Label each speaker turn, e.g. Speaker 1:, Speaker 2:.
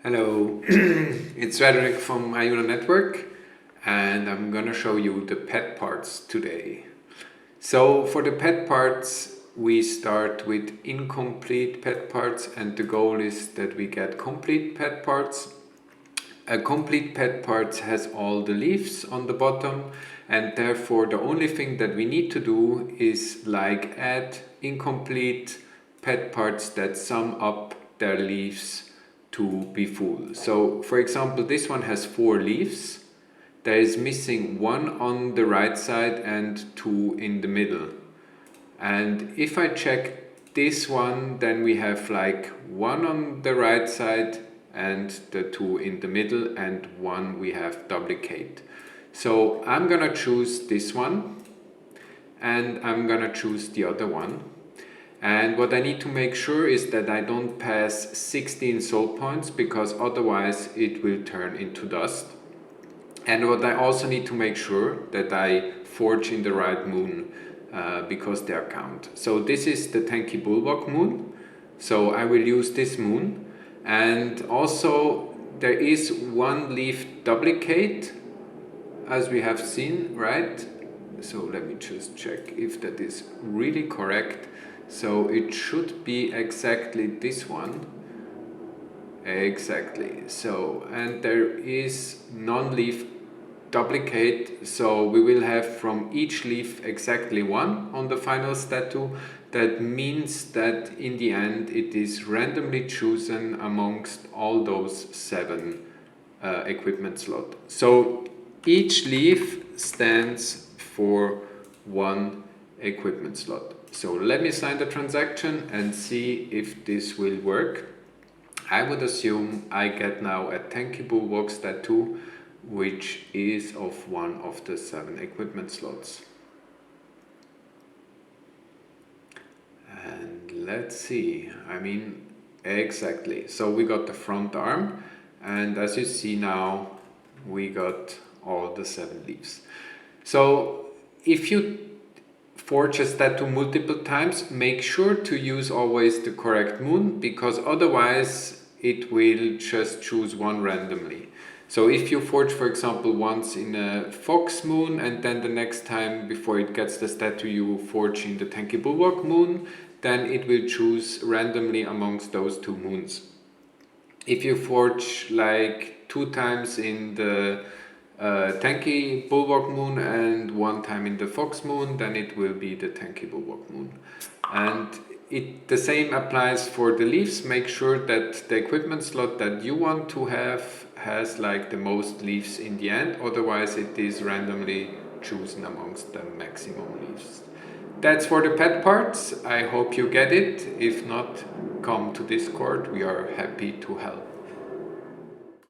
Speaker 1: Hello, it's Frederick from Ajuna Network, and I'm gonna show you the pet parts today. So for the pet parts, we start with incomplete pet parts, and the goal is that we get complete pet parts. A complete pet part has all the leaves on the bottom, and therefore the only thing that we need to do is like add incomplete pet parts that sum up their leaves to be full. So for example, this one has 4 leaves. There is missing 1 on the right side and 2 in the middle. And if I check this one, then we have like 1 on the right side and the 2 in the middle, and 1 we have duplicate. So I'm gonna choose this one and I'm gonna choose the other one. And what I need to make sure is that I don't pass 16 soul points, because otherwise it will turn into dust. And what I also need to make sure that I forge in the right moon, because they are count. So this is the Tanky Bulwark moon. So I will use this moon. And also there is 1 leaf duplicate, as we have seen, right? So let me just check if that is really correct. So it should be exactly this one. Exactly. So, and there is non-leaf duplicate, so we will have from each leaf exactly 1 on the final statue. That means that in the end it is randomly chosen amongst all those 7 equipment slots. So each leaf stands for 1 equipment slot. So let me sign the transaction and see if this will work. I would assume I get now a Tanky Bulwark statue, which is of 1 of the 7 equipment slots. And let's see, exactly. So we got the front arm, and as you see now, we got all the 7 leaves. So if you forge a statue multiple times, make sure to use always the correct moon, because otherwise it will just choose 1 randomly. So if you forge, for example, once in a fox moon, and then the next time before it gets the statue you forge in the Tanky Bulwark moon, then it will choose randomly amongst those 2 moons. If you forge like 2 times in the Tanky Bulwark moon and 1 time in the fox moon, then it will be the Tanky Bulwark moon. And the same applies for the leaves. Make sure that the equipment slot that you want to have has like the most leaves in the end, otherwise it is randomly chosen amongst the maximum leaves. That's for the pet parts. I hope you get it. If not, come to Discord. We are happy to help.